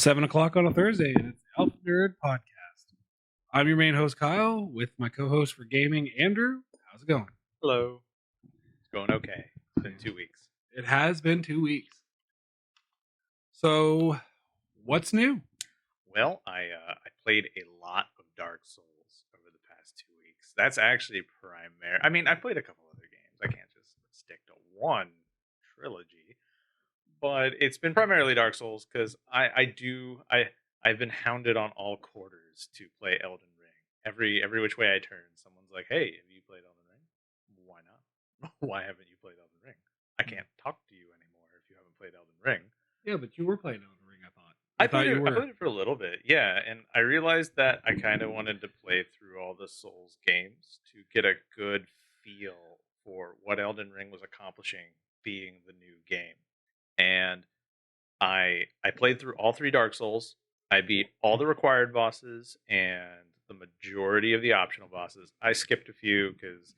7 o'clock on a Thursday, and it's the Alpha Nerd Podcast. I'm your main host, Kyle, with my co-host for gaming, Andrew. How's it going? Hello. It's going okay. It's been 2 weeks. It has been 2 weeks. So, what's new? Well, I played a lot of Dark Souls over the past 2 weeks. That's actually primary. I mean, I played a couple other games. I can't just stick to one trilogy. But it's been primarily Dark Souls because I've been hounded on all quarters to play Elden Ring. Every which way I turn, someone's like, "Hey, have you played Elden Ring?" Why not? Why haven't you played Elden Ring? I can't talk to you anymore if you haven't played Elden Ring. Yeah, but you were playing Elden Ring, I thought. I played it for a little bit, yeah, and I realized that I kind of wanted to play through all the Souls games to get a good feel for what Elden Ring was accomplishing being the new game. And I played through all three Dark Souls. I beat all the required bosses and the majority of the optional bosses. I skipped a few because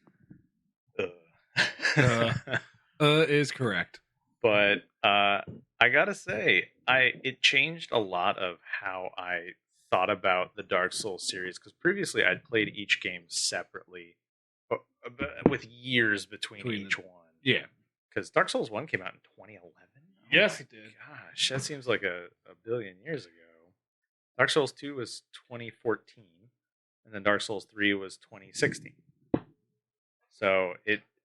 is correct. But I gotta say, it changed a lot of how I thought about the Dark Souls series because previously I'd played each game separately, with years between each one. Yeah, because Dark Souls 1 came out in 2011. Yes, it did. Gosh, that seems like a billion years ago. Dark Souls 2 was 2014, and then Dark Souls 3 was 2016. So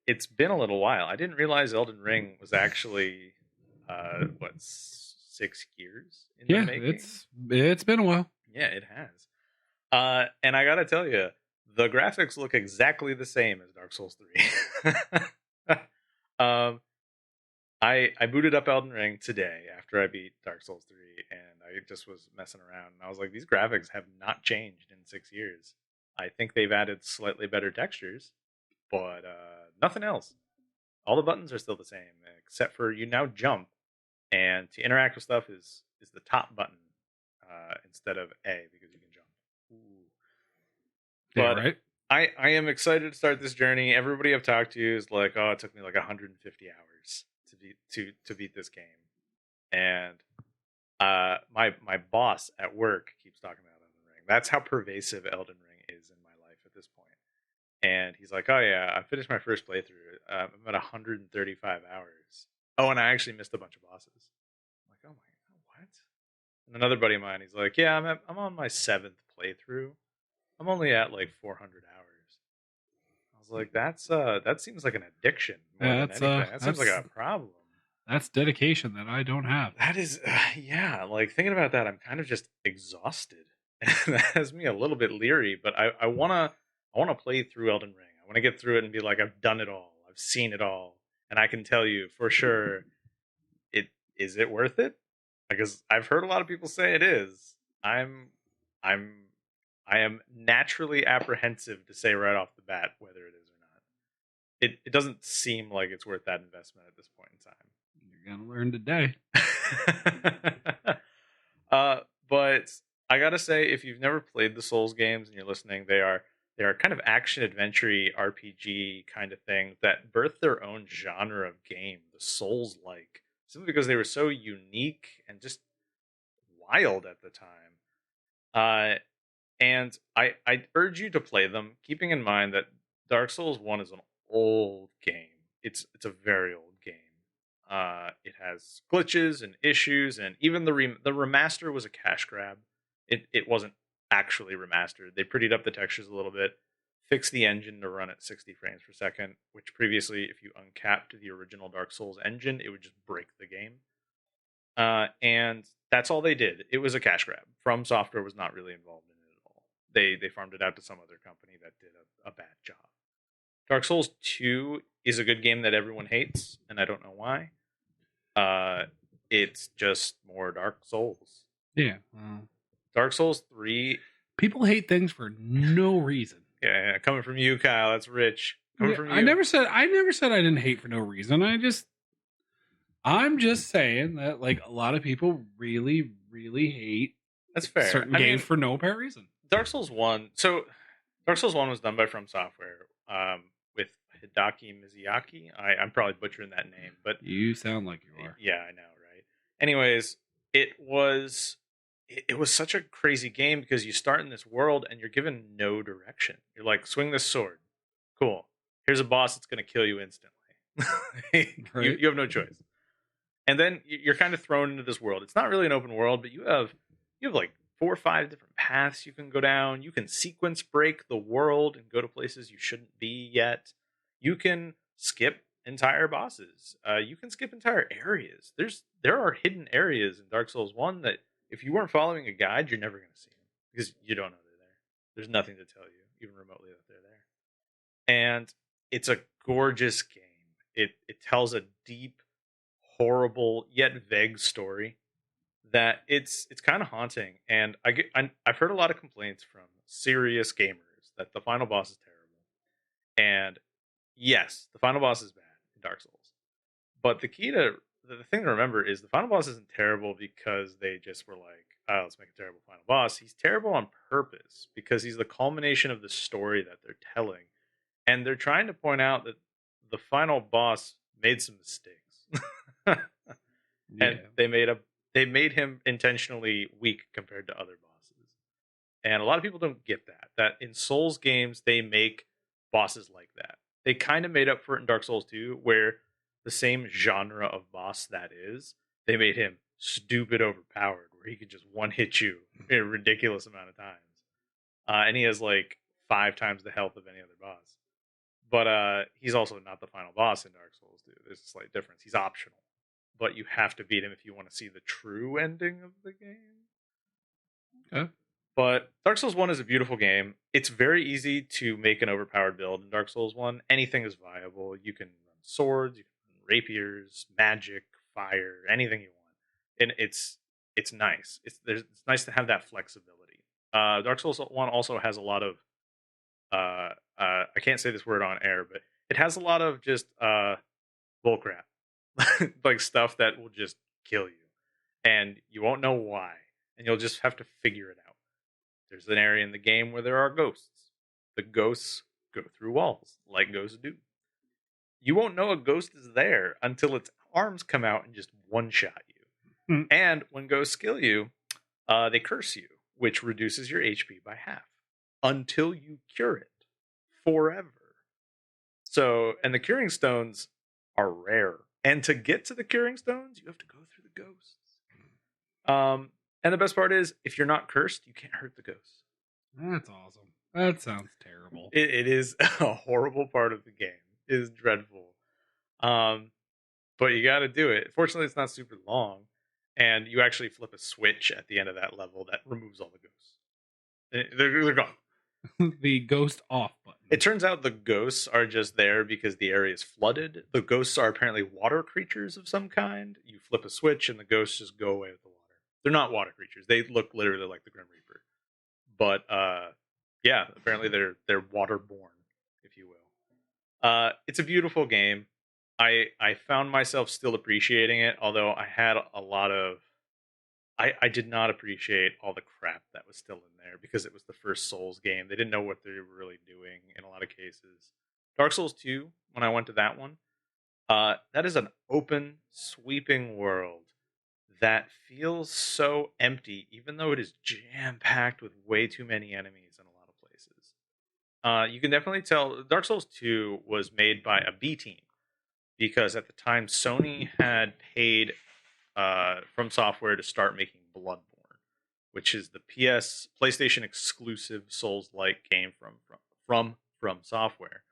it's been a little while. I didn't realize Elden Ring was actually 6 years in the making? it's been a while. Yeah, it has. And I gotta tell you, the graphics look exactly the same as Dark Souls 3. I booted up Elden Ring today after I beat Dark Souls 3, and I just was messing around, and I was like, these graphics have not changed in 6 years. I think they've added slightly better textures, but nothing else. All the buttons are still the same, except for you now jump, and to interact with stuff is the top button instead of A, because you can jump. Ooh. Yeah, But right? I am excited to start this journey. Everybody I've talked to is like, oh, it took me like 150 hours to beat this game, and my boss at work keeps talking about Elden Ring. That's how pervasive Elden Ring is in my life at this point. And he's like, oh yeah, I finished my first playthrough. I'm at 135 hours. Oh, and I actually missed a bunch of bosses. I'm like, oh my god, what? And another buddy of mine, he's like, yeah, I'm on my 7th playthrough. I'm only at like 400 hours. I was like, that seems like an addiction more than anything. That seems like a problem. That's dedication that I don't have. That is, yeah. Like thinking about that, I'm kind of just exhausted, and that has me a little bit leery. But I wanna play through Elden Ring. I want to get through it and be like, I've done it all. I've seen it all, and I can tell you for sure, is it worth it? Because I've heard a lot of people say it is. I'm I am naturally apprehensive to say right off the bat whether it is or not. It doesn't seem like it's worth that investment at this point in time. You're gonna learn today. But I gotta say, if you've never played the Souls games and you're listening, they are kind of action adventure RPG kind of thing that birthed their own genre of game, the Souls like, simply because they were so unique and just wild at the time. And I urge you to play them, keeping in mind that Dark Souls 1 is an old game. It's a very old game. It has glitches and issues, and even the remaster was a cash grab. It wasn't actually remastered. They prettied up the textures a little bit, fixed the engine to run at 60 frames per second, which previously, if you uncapped the original Dark Souls engine, it would just break the game. And that's all they did. It was a cash grab. From Software was not really involved in it at all. They farmed it out to some other company that did a bad job. Dark Souls 2 is a good game that everyone hates, and I don't know why. It's just more Dark Souls. Yeah. Dark Souls 3. People hate things for no reason. Yeah, coming from you, Kyle, that's rich. Coming from you. I never said I didn't hate for no reason. I'm just saying that like a lot of people really, really hate that's fair. certain games for no apparent reason. Dark Souls 1. So Dark Souls 1 was done by From Software, with Hideki Mizuyaki. I'm probably butchering that name, but you sound like you are. Yeah, I know, right? Anyways, it was it was such a crazy game because you start in this world and you're given no direction. You're like, swing this sword. Cool. Here's a boss that's going to kill you instantly. Right. You have no choice. And then you're kind of thrown into this world. It's not really an open world, but you have like 4 or 5 different paths you can go down. You can sequence break the world and go to places you shouldn't be yet. You can skip entire bosses. You can skip entire areas. There are hidden areas in Dark Souls One that if you weren't following a guide, you're never going to see them because you don't know they're there. There's nothing to tell you, even remotely, that they're there. And it's a gorgeous game. It tells a deep, horrible yet vague story that it's kind of haunting. And I've heard a lot of complaints from serious gamers that the final boss is terrible. And yes, the final boss is bad in Dark Souls. But the thing to remember is the final boss isn't terrible because they just were like, oh, let's make a terrible final boss. He's terrible on purpose because he's the culmination of the story that they're telling, and they're trying to point out that the final boss made some mistakes. And Yeah. they made him intentionally weak compared to other bosses. And a lot of people don't get that in Souls games they make bosses like that. They kind of made up for it in Dark Souls 2, where the same genre of boss that is, they made him stupid overpowered, where he could just one hit you a ridiculous amount of times. And he has like 5 times the health of any other boss. But he's also not the final boss in Dark Souls 2. There's a slight difference. He's optional, but you have to beat him if you want to see the true ending of the game. Okay. But Dark Souls 1 is a beautiful game. It's very easy to make an overpowered build in Dark Souls 1. Anything is viable. You can run swords, you can run rapiers, magic, fire, anything you want. And it's nice. It's nice to have that flexibility. Dark Souls 1 also has a lot of I can't say this word on air, but it has a lot of just bullcrap. Like stuff that will just kill you. And you won't know why. And you'll just have to figure it out. There's an area in the game where there are ghosts. The ghosts go through walls, like ghosts do. You won't know a ghost is there until its arms come out and just one shot you. Hmm. And when ghosts kill you, they curse you, which reduces your HP by half until you cure it forever. So, and the curing stones are rare. And to get to the curing stones, you have to go through the ghosts. And the best part is, if you're not cursed, you can't hurt the ghosts. That's awesome. That sounds terrible. It is a horrible part of the game. It is dreadful. Um, but you got to do it. Fortunately, it's not super long, and you actually flip a switch at the end of that level that removes all the ghosts. They're gone. The ghost off button. It turns out the ghosts are just there because the area is flooded. The ghosts are apparently water creatures of some kind. You flip a switch, and the ghosts just go away with the water. They're not water creatures. They look literally like the Grim Reaper. But yeah, apparently they're waterborne, if you will. It's a beautiful game. I found myself still appreciating it, although I had a lot of I did not appreciate all the crap that was still in there because it was the first Souls game. They didn't know what they were really doing in a lot of cases. Dark Souls 2, when I went to that one, that is an open, sweeping world that feels so empty, even though it is jam packed with way too many enemies in a lot of places. You can definitely tell Dark Souls 2 was made by a B team because at the time Sony had paid From Software to start making Bloodborne, which is the PlayStation exclusive Souls-like game from Software.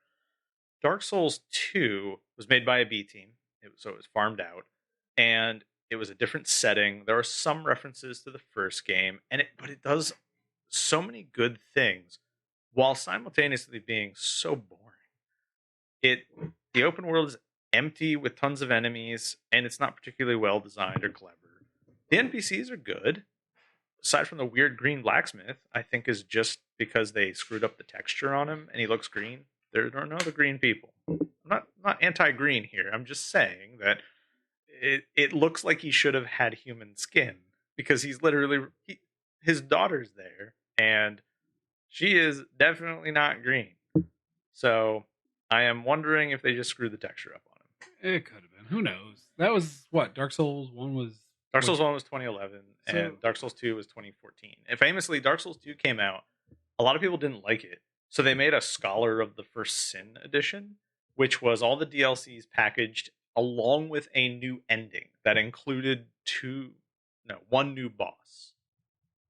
Dark Souls 2 was made by a B team, so it was farmed out, and it was a different setting. There are some references to the first game, but it does so many good things while simultaneously being so boring. It the open world is empty with tons of enemies, and it's not particularly well designed or clever. The NPCs are good, aside from the weird green blacksmith. I think is just because they screwed up the texture on him and he looks green. There are no other green people. I'm not anti-green here. I'm just saying that it looks like he should have had human skin because his daughter's there and she is definitely not green. So I am wondering if they just screwed the texture up on him. It could have been. Who knows? That was what Dark Souls 1 was Dark Which Souls 1 was 2011, so and Dark Souls 2 was 2014. And famously, Dark Souls 2 came out. A lot of people didn't like it. So they made a Scholar of the First Sin edition, which was all the DLCs packaged along with a new ending that included one new boss.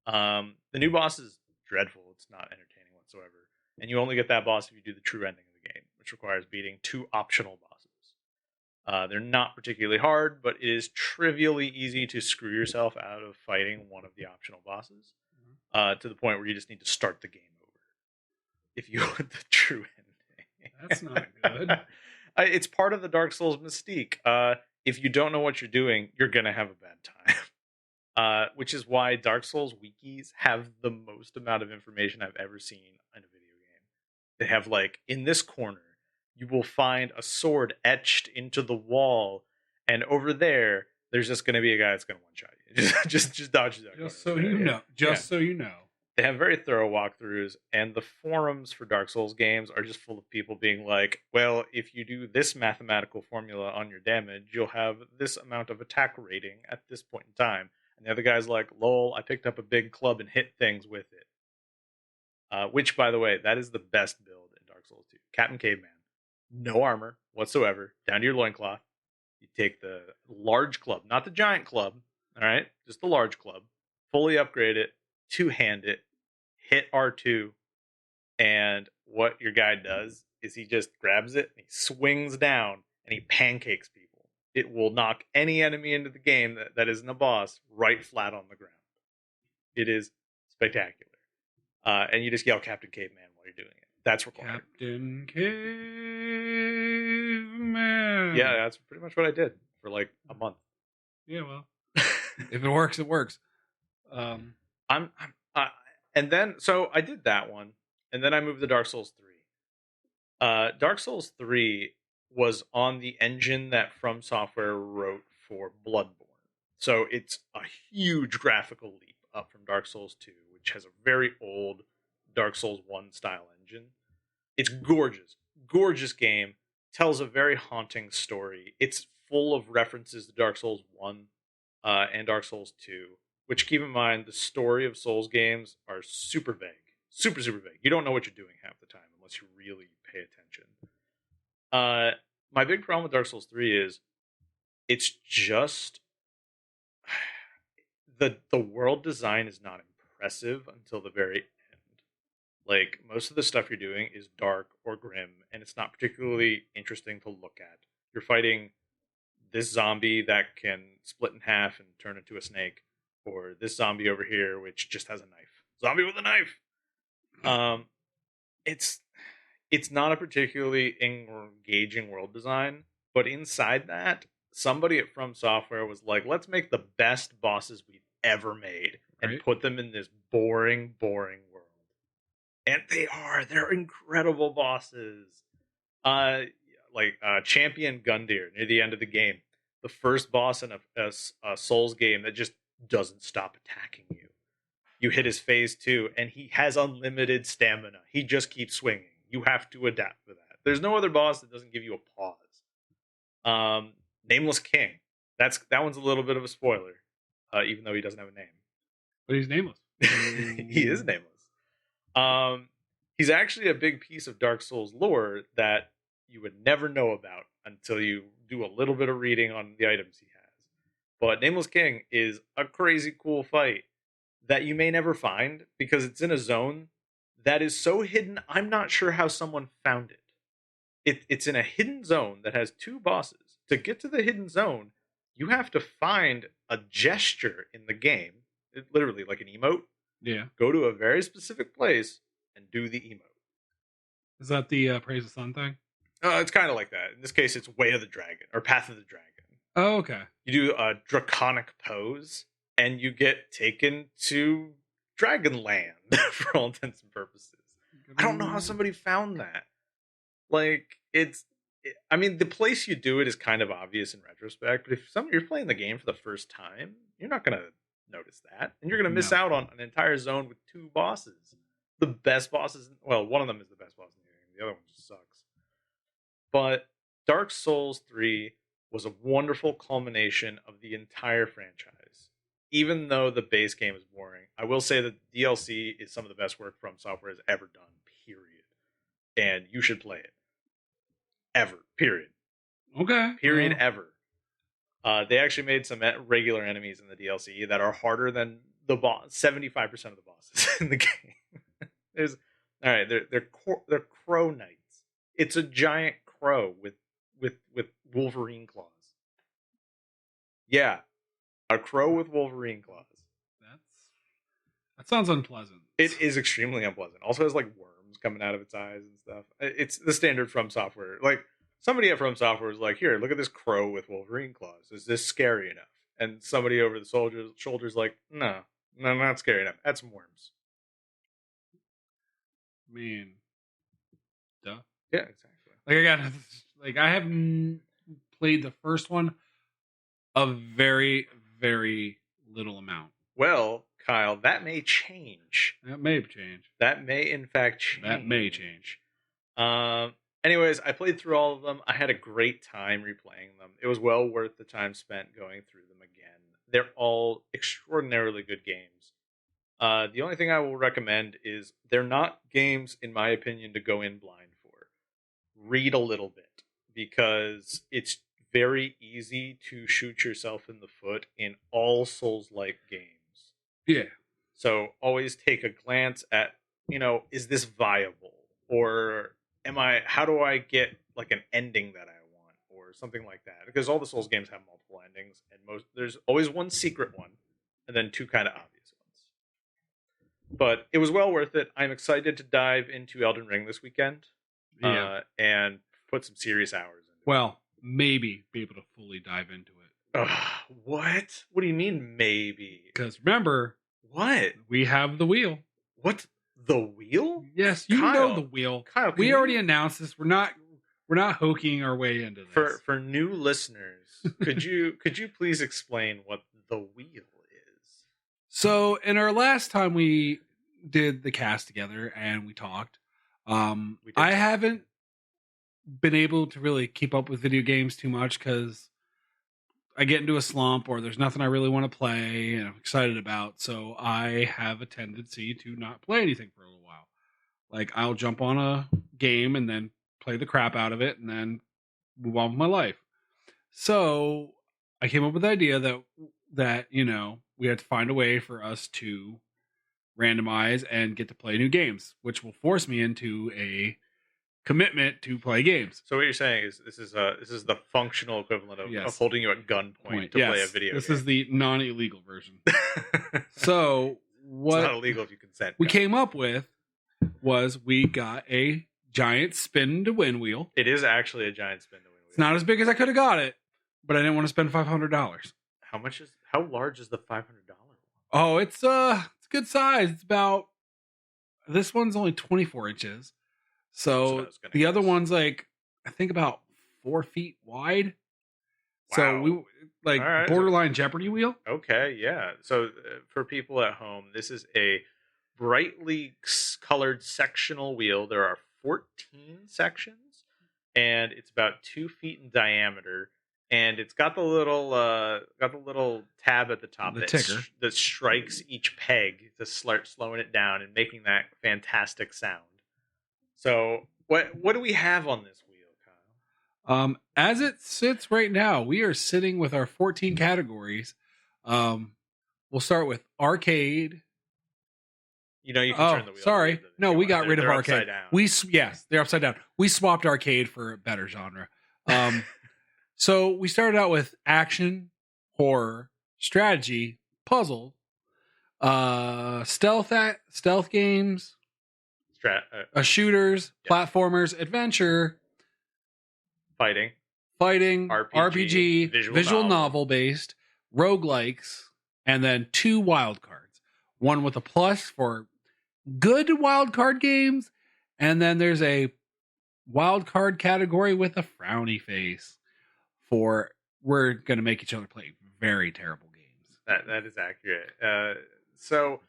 The new boss is dreadful. It's not entertaining whatsoever. And you only get that boss if you do the true ending of the game, which requires beating 2 optional bosses. They're not particularly hard, but it is trivially easy to screw yourself out of fighting one of the optional bosses to the point where you just need to start the game over if you want the true ending. that's not good. It's part of the Dark Souls mystique. If you don't know what you're doing, you're going to have a bad time. Which is why Dark Souls wikis have the most amount of information I've ever seen in a video game. They have, like, in this corner, you will find a sword etched into the wall, and over there's just going to be a guy that's going to one shot you. Just dodge that. Just so you know. Just so you know. They have very thorough walkthroughs, and the forums for Dark Souls games are just full of people being like, well, if you do this mathematical formula on your damage, you'll have this amount of attack rating at this point in time. And the other guy's like, lol, I picked up a big club and hit things with it. Which, by the way, that is the best build in Dark Souls 2. Captain Caveman. No armor whatsoever, down to your loincloth. You take the large club, not the giant club, all right? Just the large club. Fully upgrade it, two-hand it, hit R2, and what your guy does is he just grabs it, and he swings down, and he pancakes people. It will knock any enemy into the game that isn't a boss right flat on the ground. It is spectacular. And you just yell Captain Caveman while you're doing it. That's required. Captain Caveman. Yeah, that's pretty much what I did for like a month. Yeah, well, if it works, it works. And then so I did that one, and then I moved to Dark Souls 3. Dark Souls 3 was on the engine that From Software wrote for Bloodborne, so it's a huge graphical leap up from Dark Souls 2, which has a very old Dark Souls 1 style engine. It's gorgeous game, tells a very haunting story. It's full of references to Dark Souls 1 and Dark Souls 2, which, keep in mind, the story of Souls games are super vague. Super vague. You don't know what you're doing half the time unless you really pay attention. My big problem with Dark Souls 3 is it's just the world design is not impressive until the very end. Like, most of the stuff you're doing is dark or grim, and it's not particularly interesting to look at. You're fighting this zombie that can split in half and turn into a snake, or this zombie over here which just has a knife. Zombie with a knife. It's not a particularly engaging world design, but inside that, somebody at From Software was like, let's make the best bosses we've ever made and put them in this boring world. And they're incredible bosses. Like Champion Gundyr near the end of the game, the first boss in a Souls game that just doesn't stop attacking you. You hit his phase 2, and he has unlimited stamina. He just keeps swinging. You have to adapt for that. There's no other boss that doesn't give you a pause. Nameless King. That one's a little bit of a spoiler, even though he doesn't have a name. But he's nameless. He is nameless. He's actually a big piece of Dark Souls lore that you would never know about until you do a little bit of reading on the items he has. But Nameless King is a crazy cool fight that you may never find because it's in a zone that is so hidden, I'm not sure how someone found it. It's in a hidden zone that has 2 bosses. To get to the hidden zone, you have to find a gesture in the game, literally like an emote. Yeah. Go to a very specific place and do the emote. Is that the Praise the Sun thing? It's kind of like that. In this case, it's Way of the Dragon or Path of the Dragon. Oh, okay. You do a draconic pose, and you get taken to Dragonland for all intents and purposes. I don't know how somebody found that. Like, I mean, the place you do it is kind of obvious in retrospect, but if you're playing the game for the first time, you're not going to notice that. And you're going to miss out on an entire zone with 2 bosses. The best bosses, well, one of them is the best boss in the game. The other one just sucks. But Dark Souls 3 was a wonderful culmination of the entire franchise. even though the base game is boring, I will say that DLC is some of the best work From Software has ever done, period. And you should play it. Ever. Period. Okay. Period ever. They actually made some regular enemies in the DLC that are harder than the boss. 75% of the bosses in the game. They're crow knights. It's a giant crow with Wolverine claws. Yeah, a crow with Wolverine claws. That sounds unpleasant. It is extremely unpleasant. Also has like worms coming out of its eyes and stuff. It's the standard From Software. Like somebody at From Software was like, "Here, look at this crow with Wolverine claws. Is this scary enough?" And somebody over the shoulder's like, "No, not scary enough. Add some worms." I mean, duh. Yeah, exactly. I haven't played the first one a very, very little amount. Well, Kyle, that may change. That may change. That may, in fact, change. That may change. Anyways, I played through all of them. I had a great time replaying them. It was well worth the time spent going through them again. They're all extraordinarily good games. The only thing I will recommend is they're not games, in my opinion, to go in blind for. Read a little bit, because it's very easy to shoot yourself in the foot in all Souls-like games. Yeah. So always take a glance at, is this viable? Or how do I get like an ending that I want? Or something like that. Because all the Souls games have multiple endings, and there's always one secret one, and then two kind of obvious ones. But it was well worth it. I'm excited to dive into Elden Ring this weekend. And put some serious hours into it. Well, maybe be able to fully dive into it. What? What do you mean maybe? Because remember, what? We have the wheel. What? The wheel? Yes, you know the wheel. Kyle, we already announced this. We're not hoking our way into this. For new listeners, could you please explain what the wheel is? So, in our last time we did the cast together and we talked, I haven't been able to really keep up with video games too much because I get into a slump or there's nothing I really want to play and I'm excited about. So I have a tendency to not play anything for a little while. Like I'll jump on a game and then play the crap out of it and then move on with my life. So I came up with the idea that we have to find a way for us to randomize and get to play new games, which will force me into a commitment to play games. So what you're saying is this is the functional equivalent of holding you at gunpoint to play a video game. This is the non-illegal version. So what it's not illegal if you consent. We came up with was we got a giant spin to win wheel. It is actually a giant spin to win wheel. It's not as big as I could have got it, but I didn't want to spend $500. How large is the $500 one? Oh, it's good size. It's about, this one's only 24 inches. So the other one's like, I think about 4 feet wide. Wow. So we borderline Jeopardy wheel. Okay, yeah. So for people at home, this is a brightly colored sectional wheel. There are 14 sections, and it's about 2 feet in diameter. And it's got the little tab at the top that strikes each peg to start slowing it down and making that fantastic sound. So what do we have on this wheel, Kyle? As it sits right now, we are sitting with our 14 categories. We'll start with arcade. You can turn the wheel. Sorry. No, we got rid of arcade. They're upside down. We swapped arcade for a better genre. So we started out with action, horror, strategy, puzzle, stealth games, shooters, platformers, adventure, fighting, RPG, visual novel based, roguelikes, and then 2 wild cards. One with a plus for good wild card games, and then there's a wild card category with a frowny face for we're going to make each other play very terrible games. That is accurate. So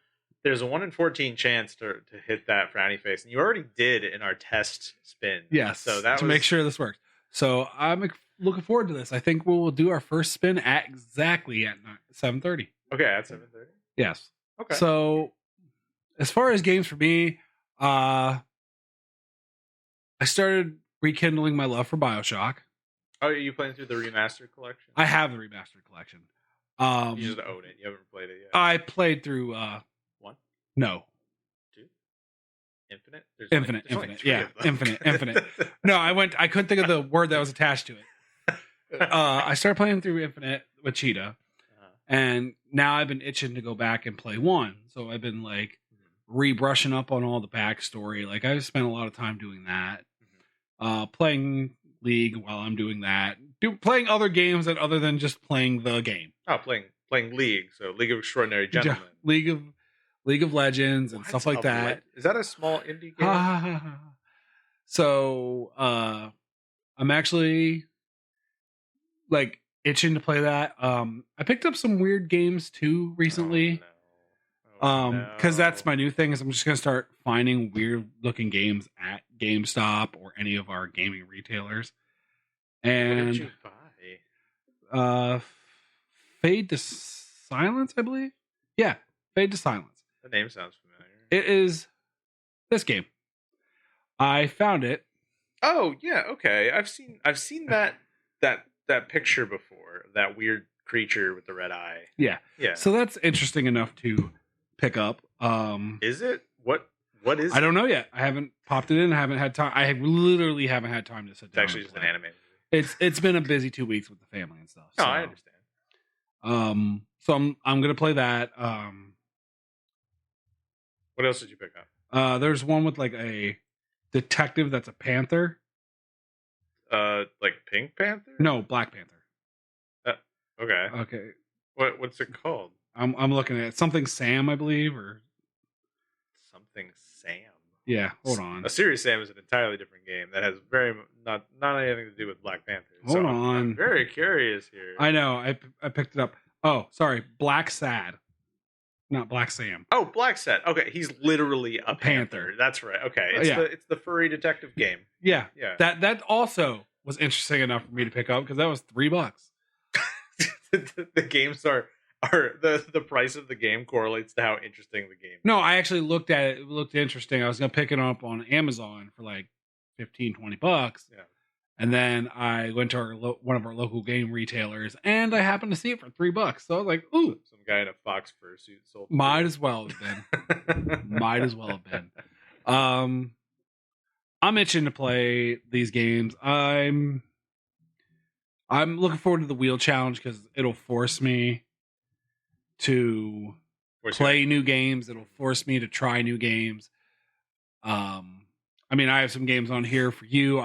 there's a 1 in 14 chance to hit that frowny face, and you already did in our test spin. Yes, so make sure this works. So I'm looking forward to this. I think we'll do our first spin exactly at 7:30. Okay, at 7:30. Yes. Okay. So, as far as games for me, I started rekindling my love for BioShock. Oh, are you playing through the remastered collection? I have the remastered collection. You just own it. You haven't played it yet. I played through 1, no. 2, Infinite. Infinite. Infinite. No, I couldn't think of the word that was attached to it. I started playing through Infinite with Cheetah, and now I've been itching to go back and play 1. So I've been like rebrushing up on all the backstory. Like I've spent a lot of time doing that. Playing League while I'm doing that. Playing other games other than just playing the game. Oh, playing League. So League of Extraordinary Gentlemen. League of Legends and stuff like that. Is that a small indie game? So I'm actually like itching to play that. I picked up some weird games too recently. Because that's my new thing is I'm just gonna start finding weird looking games at GameStop or any of our gaming retailers. And what did you buy? Fade to Silence, I believe. Yeah, Fade to Silence. The name sounds familiar. It is this game. I found it. Oh yeah, okay. I've seen that picture before. That weird creature with the red eye. Yeah. So that's interesting enough to pick up. Is it? What is it? I don't know yet. I haven't popped it in. I haven't had time. I literally haven't had time to sit down. It's actually just an anime movie. It's been a busy 2 weeks with the family and stuff. No, I understand. So I'm gonna play that. What else did you pick up? There's one with like a detective that's a panther. Like Pink Panther? No, Black Panther. Okay. Okay. What's it called? I'm looking at it. Something Sam, I believe, or something Sam. Yeah, hold on. A Serious Sam is an entirely different game that has not anything to do with Black Panther. Hold on. I'm very curious here. I know. I picked it up. Oh, sorry. Black Sad. Not Black Sam. Oh, Black Sad. Okay, he's literally a panther. That's right. Okay, it's the furry detective game. Yeah. That also was interesting enough for me to pick up because that was $3. The games are the price of the game correlates to how interesting the game is. No, I actually looked at it. It looked interesting. I was going to pick it up on Amazon for like $15-20. Yeah. And then I went to one of our local game retailers, and I happened to see it for $3. So I was like, "Ooh!" Some guy in a fox fursuit sold. Might as well have been. Might as well have been. I'm itching to play these games. I'm looking forward to the wheel challenge because it'll force me to play new games. It'll force me to try new games. I mean, I have some games on here for you.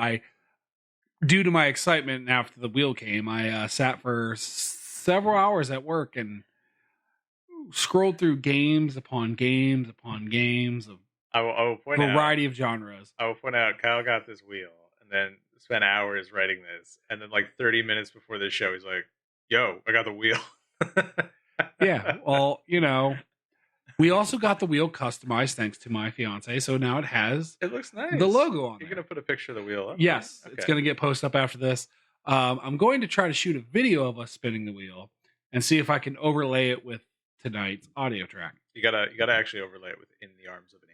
Due to my excitement after the wheel came, I sat for several hours at work and scrolled through games upon games upon games of a variety of genres. I will point out, Kyle got this wheel and then spent hours writing this. And then like 30 minutes before this show, he's like, yo, I got the wheel. Yeah, well, we also got the wheel customized thanks to my fiance, so now it looks nice. The logo on it. You're going to put a picture of the wheel up? Yes, okay. It's going to get posted up after this. I'm going to try to shoot a video of us spinning the wheel and see if I can overlay it with tonight's audio track. You gotta actually overlay it with "In the Arms of an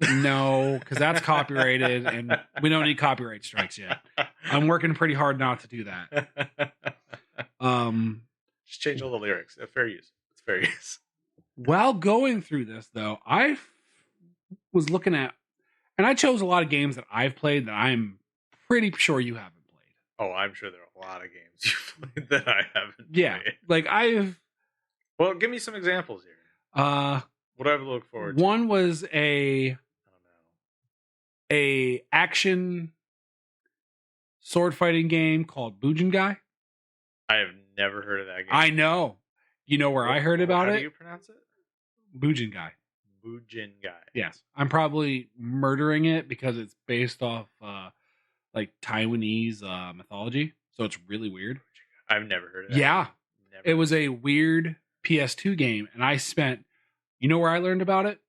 Angel." No, because that's copyrighted, and we don't need copyright strikes yet. I'm working pretty hard not to do that. Just change all the lyrics. Fair use. It's fair use. While going through this, though, I was looking at, and I chose a lot of games that I've played that I'm pretty sure you haven't played. Oh, I'm sure there are a lot of games you've played that I haven't played. Yeah, like Well, give me some examples here. What do I look forward to? One was a action sword fighting game called Bujingai. I have never heard of that game. I know. You know where I heard about it? How do you pronounce it? Bujingai. Bujingai. Yes. I'm probably murdering it because it's based off like Taiwanese mythology. So it's really weird. I've never heard of that. Yeah. It was a weird PS2 game. And I spent, you know where I learned about it?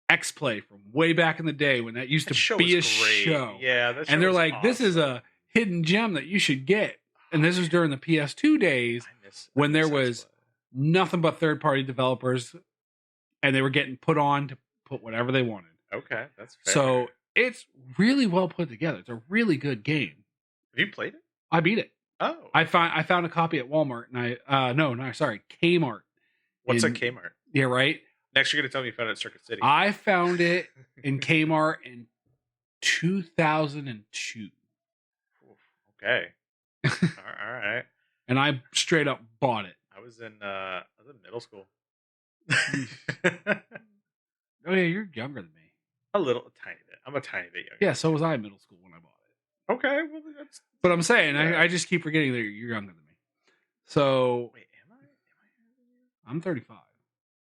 X-Play from way back in the day when that used to be a show. Yeah. That show and they're like, awesome. This is a hidden gem that you should get. And this was during the PS2 days when there was nothing but third-party developers, and they were getting put on to put whatever they wanted. Okay, that's fair. So it's really well put together. It's a really good game. Have you played it? I beat it. Oh, I found a copy at Walmart, and Kmart. What's a Kmart? Yeah, right. Next, you're gonna tell me you found it at Circuit City. I found it in Kmart in 2002. Okay. All right. And I straight up bought it. I was in middle school. Oh yeah, you're younger than me. A tiny bit. I'm a tiny bit younger. Yeah, so was I in middle school when I bought it. Okay, well that's. But I'm saying yeah. I just keep forgetting that you're younger than me. So wait, am I? I'm 35.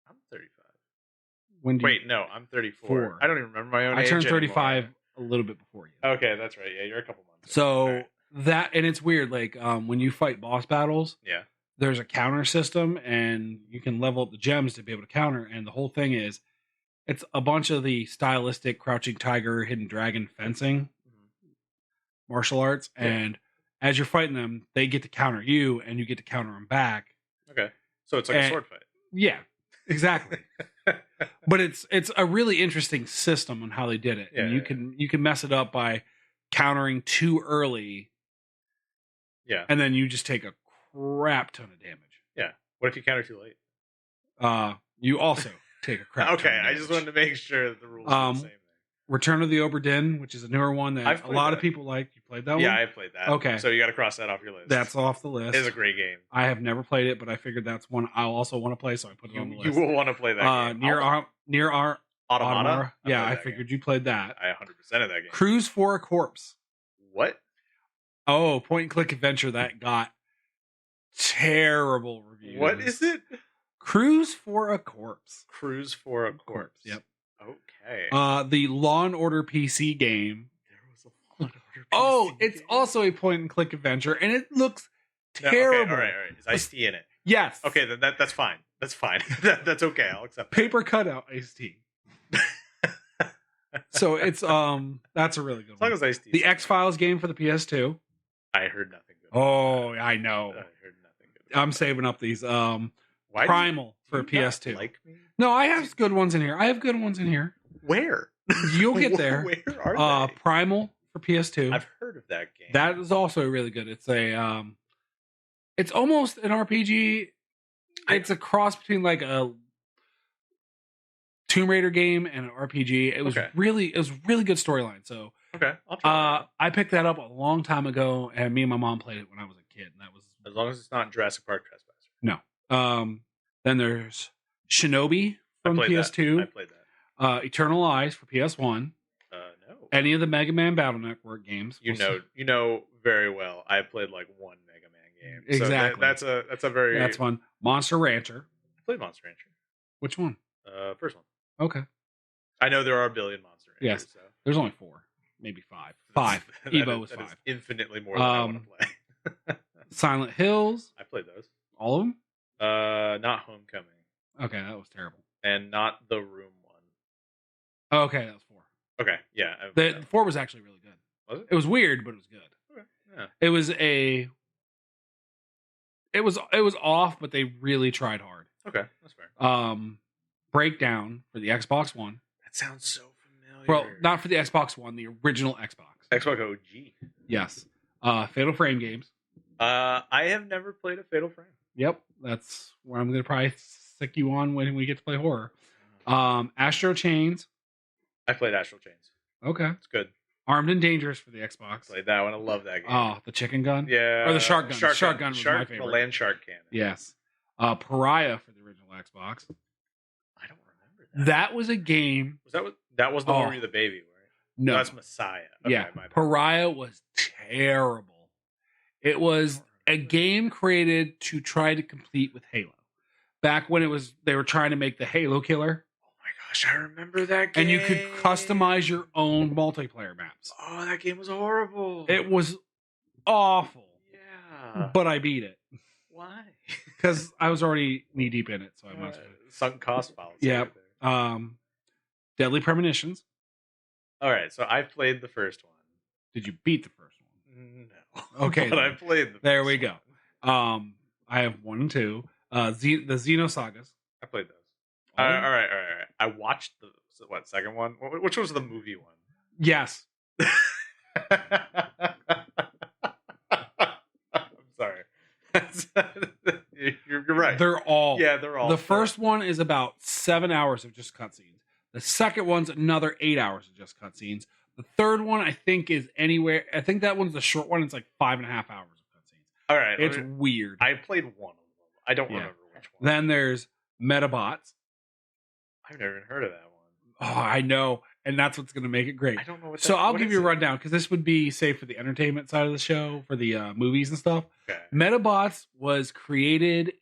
I'm 35. No, I'm 34. I don't even remember my own age. I turned 35 anymore. a little bit before you. Okay, that's right. Yeah, you're a couple months. So right. that, and it's weird, like when you fight boss battles, yeah, there's a counter system, and you can level up the gems to be able to counter. And the whole thing is, it's a bunch of the stylistic Crouching Tiger, Hidden Dragon fencing martial arts, and as you're fighting them, they get to counter you, and you get to counter them back. Okay, so it's like a sword fight. Yeah, exactly. But it's a really interesting system on how they did it. Yeah, and you can mess it up by countering too early. Yeah. And then you just take a crap ton of damage. Yeah. What if you counter too late? You also take a crap ton of damage. I just wanted to make sure that the rules are the same thing. Return of the Obra Dinn, which is a newer one that a lot of people like. You played that one? Yeah, I played that. Okay. So you got to cross that off your list. That's off the list. It is a great game. I have never played it, but I figured that's one I'll also want to play, so I put it on the list. You will want to play that game. Near Automata? Yeah, I figured you played that. I 100% of that game. Cruise for a Corpse. What? Oh, point and click adventure that got terrible reviews. What is it? Cruise for a Corpse. Cruise for a Corpse. Yep. Okay. The Law and Order PC game. There was a Law and Order PC it's game. also a point and click adventure, and it looks terrible. Okay, all right. Is Ice-T in it? Yes. Okay, then that's fine. That's fine. That's okay. I'll accept. Paper cutout Ice-T. So it's that's a really good one. As long as Ice-T. The X-Files game for the PS2. I heard nothing good. Oh, I know. I heard nothing good. I'm saving up these Primal for PS2. Like me? No, I have good ones in here. Where? You'll get there. Where are they? Primal for PS2. I've heard of that game. That is also really good. It's a it's almost an RPG. It's a cross between like a Tomb Raider game and an RPG. It was really good storyline. So okay, I'll try I picked that up a long time ago, and me and my mom played it when I was a kid, and that was as long as it's not Jurassic Park Trespasser. No. Then there's Shinobi from PS2. I played that. Eternal Eyes for PS1. No. Any of the Mega Man Battle Network games. You know very well. I played like one Mega Man game. Exactly. So that's fun. Monster Rancher. I played Monster Rancher. Which one? First one. Okay. I know there are a billion Monster Ranchers. Yes. So. There's only 4, maybe 5. 5. Evo was 5. Infinitely more than I want to play. Silent Hills. I played those. All of them? Not Homecoming. Okay, that was terrible. And not the Room one. Okay, that was 4. Okay, yeah. The 4 was actually really good. Was it? It was weird, but it was good. Okay, yeah. It was off, but they really tried hard. Okay, that's fair. Breakdown for the Xbox One. That sounds so familiar. Well, not for the Xbox One, the original Xbox. Xbox OG. Yes. Fatal Frame games. I have never played a Fatal Frame. Yep, that's where I'm going to probably stick you on when we get to play horror. Astro Chains. I played Astral Chains. Okay. It's good. Armed and Dangerous for the Xbox. Played that one. I love that game. Oh, the chicken gun? Yeah. Or the shark gun. Shark gun was my favorite. The land shark cannon. Yes. Pariah for the original Xbox. I don't remember that. That was a game. That was the one where you're the baby, right? No. That's Messiah. Okay, yeah. Pariah was terrible. It was a game created to try to compete with Halo. Back when they were trying to make the Halo killer. Gosh, I remember that game. And you could customize your own multiplayer maps. Oh, that game was horrible. It was awful. Yeah. But I beat it. Why? Because I was already knee deep in it, so I must have. Sunk cost fallacy. Yeah. Deadly Premonitions. All right, so I played the first one. Did you beat the first one? No. Okay. But I played the There first we go. one. I have 1 and 2. The Xenosagas. I played those. Oh. All right. I watched the second one? Which was the movie one? Yes. I'm sorry. You're right. They're all. They're all. The first one is about 7 hours of just cutscenes. The second one's another 8 hours of just cutscenes. The third one, I think, is anywhere. I think that one's the short one. It's like 5.5 hours of cutscenes. All right. It's weird. I played one of them. I don't remember which one. Then there's Metabots. I've never even heard of that one. Oh, I know. And that's what's going to make it great. I don't know what So I'll give you a rundown because this would be safe for the entertainment side of the show, for the movies and stuff. Okay. Metabots was created.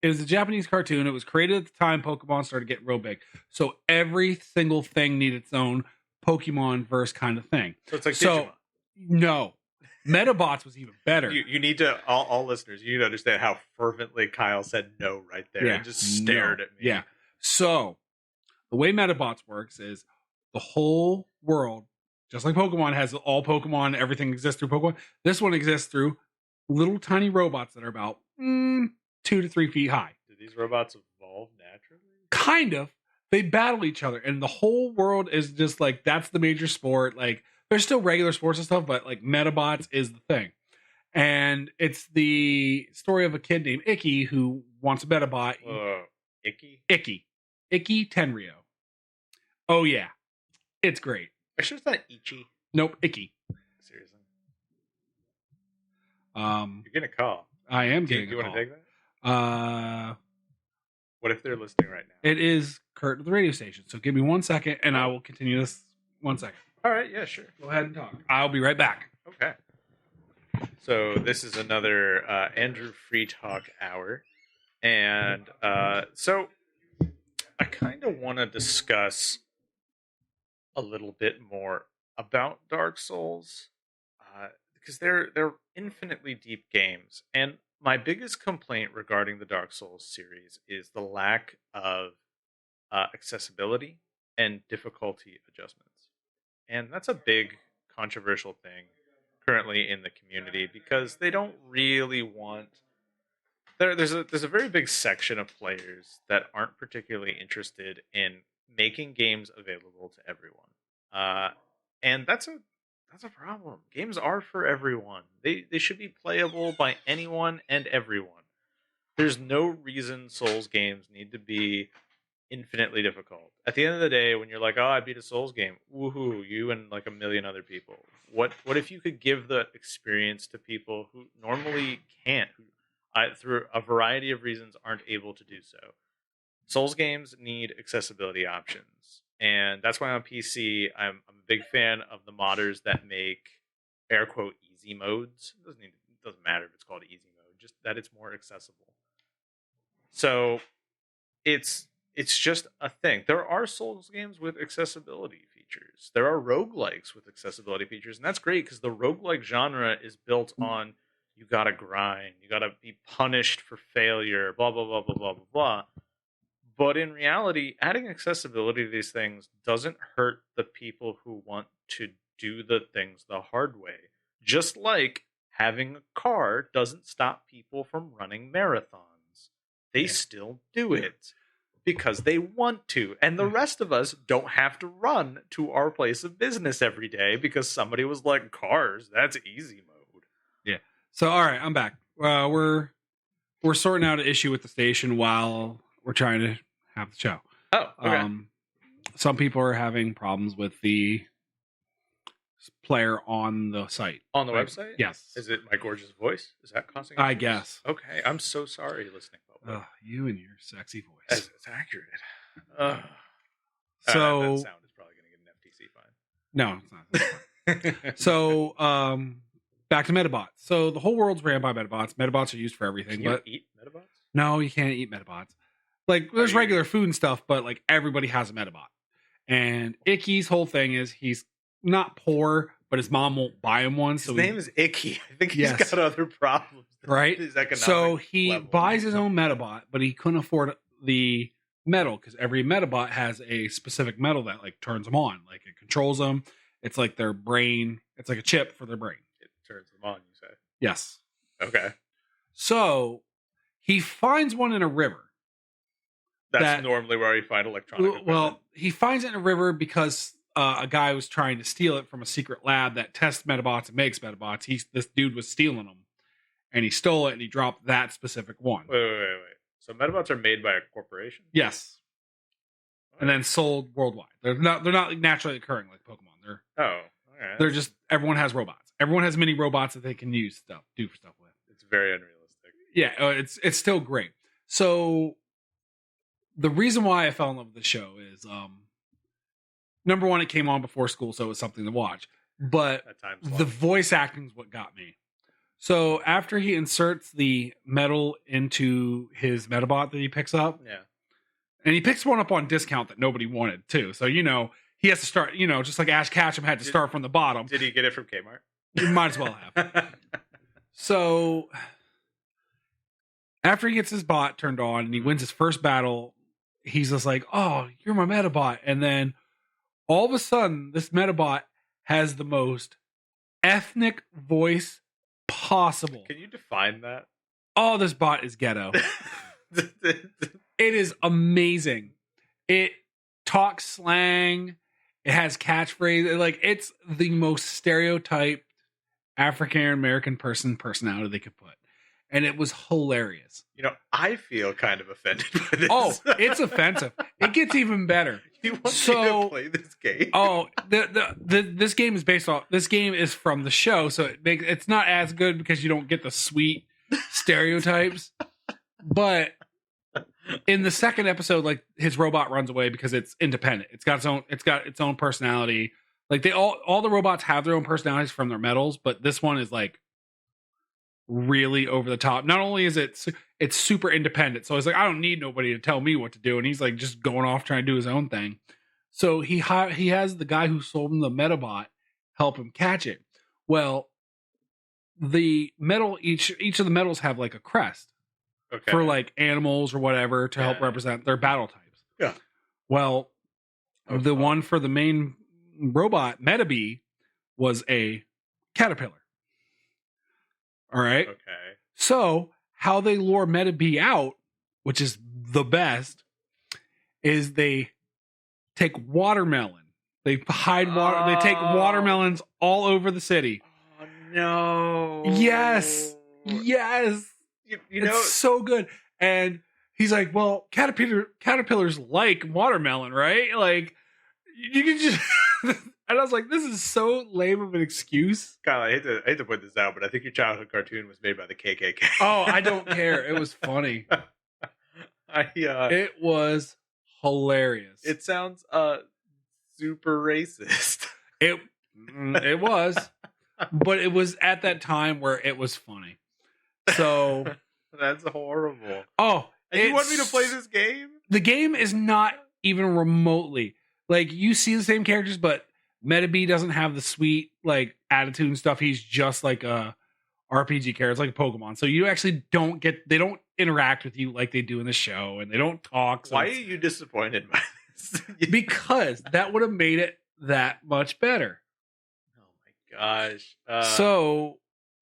It was a Japanese cartoon. It was created at the time Pokemon started getting real big. So every single thing needed its own Pokemon verse kind of thing. So it's like Digimon. No. Metabots was even better. You need to, all listeners, you need to understand how fervently Kyle said no right there and just stared at me. Yeah. So the way Metabots works is the whole world, just like Pokemon has all Pokemon, everything exists through Pokemon. This one exists through little tiny robots that are about 2 to 3 feet high. Do these robots evolve naturally? Kind of. They battle each other, and the whole world is just like, that's the major sport. Like, there's still regular sports and stuff, but like Metabots is the thing. And it's the story of a kid named Icky who wants a Metabot. Icky? Icky Tenryo. Oh, yeah. It's great. I sure it's not Ichi. Nope, Icky. Seriously. You're getting a call. I am getting a call. Do you want to take that? What if they're listening right now? It is Kurt at the radio station. So give me 1 second and I will continue this 1 second. All right, yeah, sure. Go ahead and talk. I'll be right back. Okay. So this is another Andrew Free Talk hour. And so I kind of want to discuss a little bit more about Dark Souls because they're infinitely deep games. And my biggest complaint regarding the Dark Souls series is the lack of accessibility and difficulty adjustments. And that's a big controversial thing currently in the community because they don't really want... There's a very big section of players that aren't particularly interested in making games available to everyone. And that's a problem. Games are for everyone. They should be playable by anyone and everyone. There's no reason Souls games need to be infinitely difficult. At the end of the day, when you're like, oh, I beat a Souls game, woohoo, you and like a million other people. What if you could give the experience to people who normally can't, who through a variety of reasons aren't able to do so? Souls games need accessibility options. And that's why on PC, I'm a big fan of the modders that make air quote easy modes. It doesn't matter if it's called easy mode, just that it's more accessible. So it's just a thing. There are Souls games with accessibility features. There are roguelikes with accessibility features, and that's great because the roguelike genre is built on you gotta grind, you gotta be punished for failure, blah, blah, blah, blah, blah, blah, blah. But in reality, adding accessibility to these things doesn't hurt the people who want to do the things the hard way. Just like having a car doesn't stop people from running marathons. They still do it because they want to. And the rest of us don't have to run to our place of business every day because somebody was like, cars, that's easy mode. Yeah. So, all right, I'm back. We're sorting out an issue with the station while we're trying to have the show. Oh, okay. Some people are having problems with the player on the site. On the website? Yes. Is it my gorgeous voice? Is that causing I issues? guess. Okay, I'm so sorry, listening public. You and your sexy voice. It's accurate. So that sound is probably going to get an FTC fine. No, it's not. So back to Metabots. So the whole world's ran by Metabots. Metabots are used for everything. Can you eat Metabots? No, you can't eat Metabots. Like, there's regular food and stuff, but like everybody has a Metabot. And Icky's whole thing is he's not poor, but his mom won't buy him one. So his name is Icky. I think he's got other problems. Right? His economic so he level. buys his own Metabot, but he couldn't afford the metal because every Metabot has a specific metal that like turns them on. Like it controls them. It's like their brain. It's like a chip for their brain. It turns them on, you say? Yes. Okay. So He finds one in a river. That's normally where you find electronic equipment. Well, he finds it in a river because a guy was trying to steal it from a secret lab that tests Metabots and makes Metabots. This dude was stealing them, and he stole it and he dropped that specific one. Wait. So Metabots are made by a corporation? Yes. And then sold worldwide. They're not naturally occurring like Pokemon. They're just, everyone has robots. Everyone has mini robots that they can do stuff with. It's very unrealistic. Yeah, it's still great. So the reason why I fell in love with the show is number one, it came on before school, so it was something to watch. But the voice acting is what got me. So after he inserts the metal into his Metabot that he picks up, and he picks one up on discount that nobody wanted too. So he has to start, just like Ash Ketchum had to start from the bottom. Did he get it from Kmart? You might as well have. So after he gets his bot turned on and he wins his first battle, he's just like, "Oh, you're my Metabot," and then all of a sudden, this Metabot has the most ethnic voice possible. Can you define that? Oh, this bot is ghetto. It is amazing. It talks slang. It has catchphrases. Like, it's the most stereotyped African American personality they could put. And it was hilarious. I feel kind of offended by this. Oh, it's offensive. It gets even better. You want me to play this game? Oh, this game is this game is from the show, so it's not as good because you don't get the sweet stereotypes. But in the second episode, like, his robot runs away because it's independent. It's got its own personality. Like, all the robots have their own personalities from their metals, but this one is like really over the top. Not only is it's super independent, so it's like, I don't need nobody to tell me what to do, and he's like just going off trying to do his own thing. So he has the guy who sold him the Metabot help him catch it. Well, the metal each of the metals have like a crest for like animals or whatever to help represent their battle types. Yeah. Well, the one for the main robot Metabee was a caterpillar. All right. Okay. So how they lure Metabee out, which is the best, is they take watermelon. They hide water. They take watermelons all over the city. Oh no! Yes. It's so good. And he's like, "Well, caterpillars like watermelon, right? Like, you can just." And I was like, "This is so lame of an excuse." Kyle, I hate to put this out, but I think your childhood cartoon was made by the KKK. Oh, I don't care. It was funny. It was hilarious. It sounds super racist. It was, but it was at that time where it was funny. So that's horrible. Oh, and you want me to play this game? The game is not even remotely like, you see the same characters, but Metabee doesn't have the sweet like attitude and stuff. He's just like a RPG character. It's like Pokemon. So you actually they don't interact with you like they do in the show, and they don't talk. So why are you disappointed by this? Because that would have made it that much better. Oh my gosh.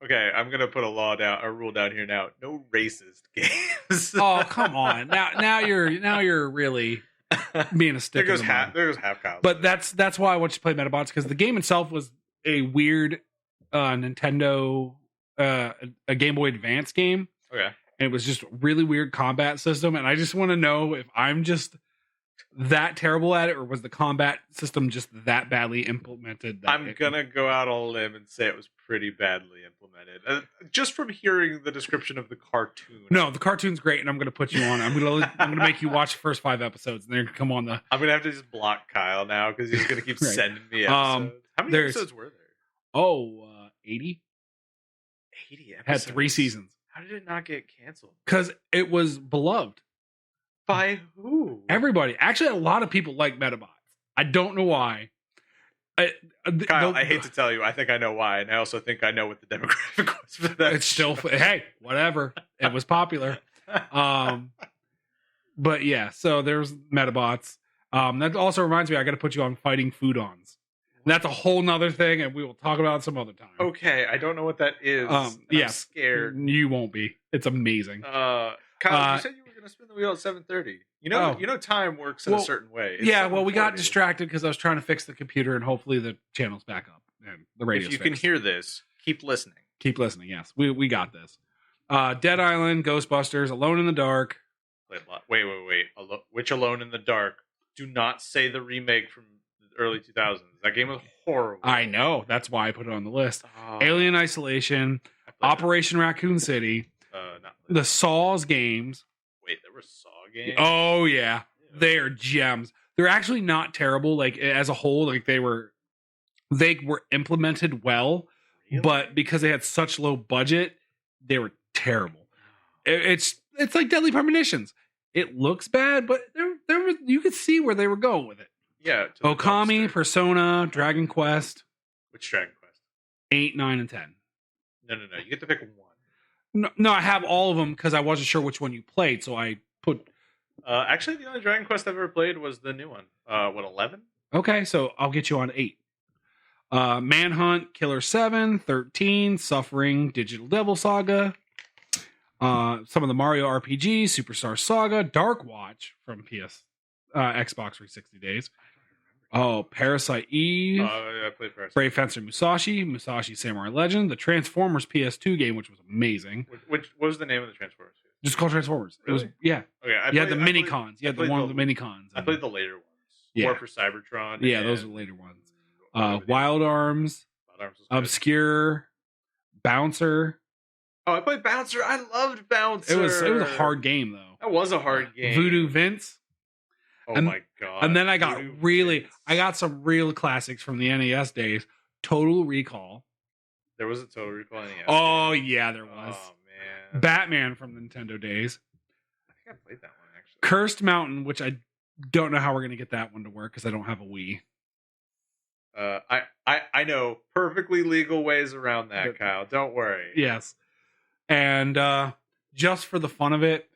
Okay, I'm gonna put a rule down here now. No racist games. Oh, come on. Now you're really being a stick. There goes half Kyle. But that's why I want you to play Metabots, because the game itself was a weird Nintendo a Game Boy Advance game. Okay. And it was just really weird combat system, and I just want to know if I'm just that terrible at it, or was the combat system just that badly implemented? I'm gonna go out on a limb and say it was pretty badly implemented. Just from hearing the description of the cartoon. No, the cartoon's great, and I'm gonna put you on. I'm gonna make you watch the first 5 episodes, and then come on the. I'm gonna have to just block Kyle now because he's gonna keep sending me episodes. How many episodes were there? 80. 80 episodes. Had 3 seasons. How did it not get canceled? Because it was beloved. By who? Everybody. Actually, a lot of people like Metabots. I don't know why. Kyle, I hate to tell you, I think I know why, and I also think I know what the demographic was for that. It's still, hey, whatever. It was popular. But yeah, so there's Metabots. That also reminds me, I got to put you on Fighting Foodons. That's a whole nother thing, and we will talk about it some other time. Okay, I don't know what that is. Yeah, I'm scared. You won't be. It's amazing. Kyle, Kyle, you said you were going to spin the wheel at 7:30. You know, time works in a certain way. It's we got 7:40. distracted because I was trying to fix the computer, and hopefully the channel's back up and the radio's If you fixed. can hear this, keep listening. Keep listening. Yes, we got this. Dead Island, Ghostbusters, Alone in the Dark. Wait. Which Alone in the Dark? Do not say the remake from the early 2000s. That game was horrible. I know. That's why I put it on the list. Alien Isolation, Operation Raccoon City, the Saws games. Wait, there were Saw games? Oh, yeah. They are gems. They're actually not terrible. Like, as a whole, like they were implemented well, but because they had such low budget, they were terrible. It's like Deadly Premonitions. It looks bad, but there was, you could see where they were going with it. Yeah. Okami, Persona, Dragon Quest. Which Dragon Quest? 8, 9, and 10. No. You get to pick one. No, I have all of them because I wasn't sure which one you played, so I put... actually, the only Dragon Quest I've ever played was the new one. 11? Okay, so I'll get you on 8. Manhunt, Killer 7, 13, Suffering, Digital Devil Saga, some of the Mario RPGs, Superstar Saga, Dark Watch from Xbox 360 days. Oh, Parasite Eve. I played Parasite. Brave Fencer Musashi Samurai Legend, the Transformers PS2 game, which was amazing. What was the name of the Transformers? Just called Transformers. Really? It was, yeah. Okay, You had the mini cons. You had the one with the mini cons. I played the later ones. Yeah. War for Cybertron. Yeah, those are the later ones. Wild Arms, Obscure, Bouncer. Oh, I played Bouncer. I loved Bouncer. It was a hard game though. That was a hard game. Voodoo Vince. Oh my god! And then I got some real classics from the NES days. Total Recall. There was a Total Recall NES. Oh yeah, there was. Oh man. Batman from the Nintendo days. I think I played that one actually. Cursed Mountain, which I don't know how we're gonna get that one to work because I don't have a Wii. I know perfectly legal ways around that, Kyle. Don't worry. Yes. And just for the fun of it,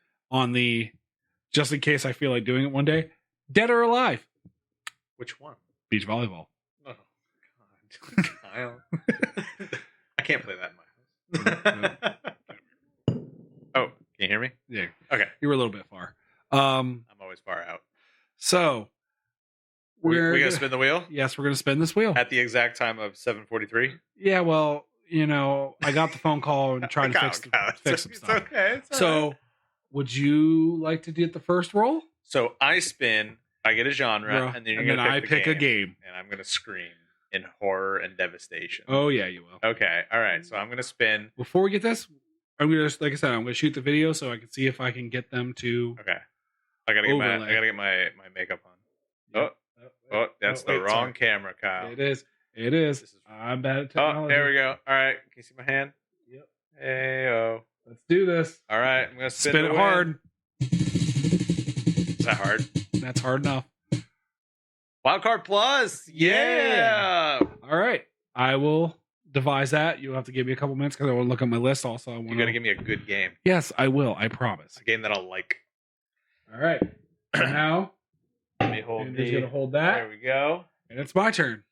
just in case I feel like doing it one day, Dead or Alive. Which one? Beach volleyball. Oh God, Kyle. I can't play that in my house. Oh, can you hear me? Yeah. Okay. You were a little bit far. I'm always far out. So we're gonna spin the wheel? Yes, we're gonna spin this wheel. At the exact time of 7:43? Yeah, well, I got the phone call and tried to fix some stuff. Okay. So would you like to get the first roll? So I spin, I get a genre, and then I pick a game. And I'm gonna scream in horror and devastation. Oh yeah, you will. Okay, all right. So I'm gonna spin. Before we get this, I'm gonna shoot the video so I can see if I can get them to. Okay. I gotta get my makeup on. Yep. Oh, that's the wrong camera, Kyle. It is. I'm bad at technology. Oh, there we go. All right. Can you see my hand? Yep. Hey-o. Let's do this. All right. I'm going to spin it hard. Is that hard? That's hard enough. Wildcard Plus. Yeah. All right. I will devise that. You'll have to give me a couple minutes because I want to look at my list also. You got to give me a good game. Yes, I will. I promise. A game that I'll like. All right. Now, let me hold Andrew's going to hold that. There we go. And it's my turn.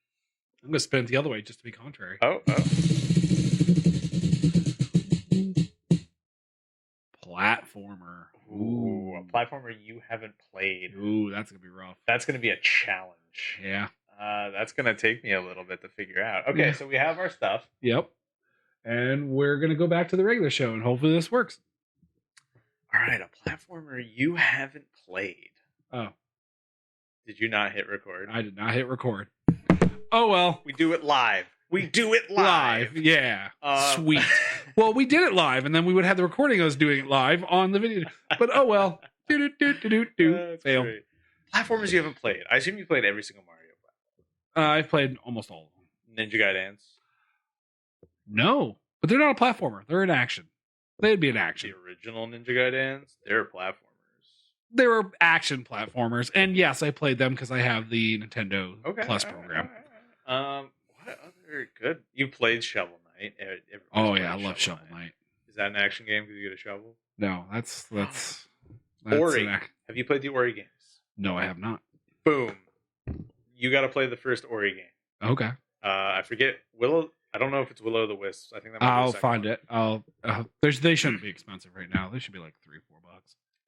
I'm going to spin it the other way just to be contrary. Oh. Platformer. Ooh, a platformer you haven't played. Ooh, that's going to be rough. That's going to be a challenge. Yeah. That's going to take me a little bit to figure out. Okay, so we have our stuff. Yep. And we're going to go back to the regular show, and hopefully this works. All right, a platformer you haven't played. Oh. Did you not hit record? I did not hit record. Oh, well. We do it live. Yeah. Sweet. Well, we did it live, and then we would have the recording of us doing it live on the video. But oh, well. Fail. Great. Platformers you haven't played. I assume you played every single Mario platform. I've played almost all of them. Ninja Gaidans? No. But they're not a platformer. They're an action. They'd be an action. The original Ninja Gaidans? They're platformers. They were action platformers. And yes, I played them because I have the Nintendo Plus program. What other good? You played Shovel Knight. Oh yeah, I love Shovel Knight. Is that an action game because you get a shovel? No, that's Ori. Have you played the Ori games? No, I have not. Boom. You got to play the first Ori game. Okay. I forget. I don't know if it's Will O' the Wisps. I think that might be I'll the second find one. it. They shouldn't be expensive right now. They should be like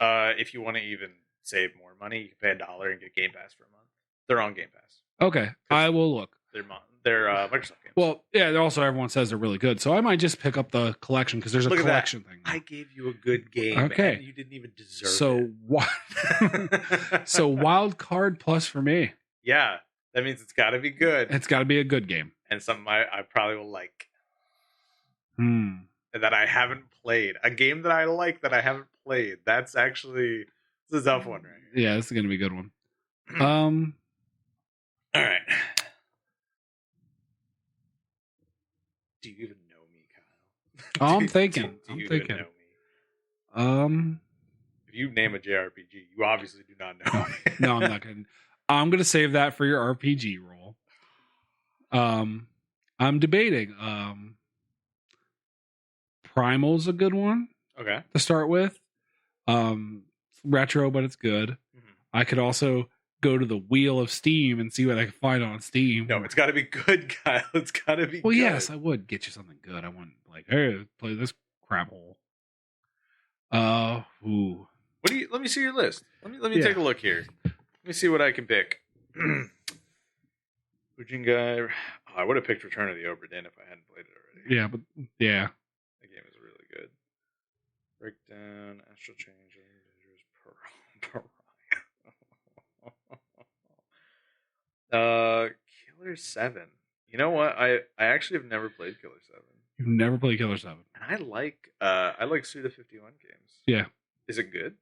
$3-4. If you want to even save more money, you can pay $1 and get Game Pass for a month. They're on Game Pass. Okay, I will look. They're Microsoft games. Well, yeah. Also, everyone says they're really good, so I might just pick up the collection because there's a collection thing. I gave you a good game, okay, and you didn't even deserve it. So what? So Wild Card Plus for me. Yeah, that means it's got to be good. It's got to be a good game, and something I probably will like. And that I haven't played. A game that I like that I haven't played. That's actually a tough one, right here. Yeah, this is gonna be a good one. All right. Do you even know me, Kyle? I'm thinking. Do you even know me? If you name a JRPG, you obviously do not know me. No, I'm not kidding. I'm gonna save that for your RPG roll. I'm debating. Primal's a good one. Okay. To start with. Retro, but it's good. Mm-hmm. I could also go to the Wheel of Steam and see what I can find on Steam. No, it's got to be good, Kyle. It's got to be. Well, good. Yes, I would get you something good. I wouldn't like, hey, play this crap hole. Ooh. What do you? Let me see your list. Let me take a look here. Let me see what I can pick. Ujingai. Oh, I would have picked Return of the Obra Dinn if I hadn't played it already. Yeah, but yeah. The game is really good. Breakdown, Astral Change, Killer 7. You know what? I actually have never played Killer 7. You've never played Killer 7. And I like Suda 51 games. Yeah. Is it good?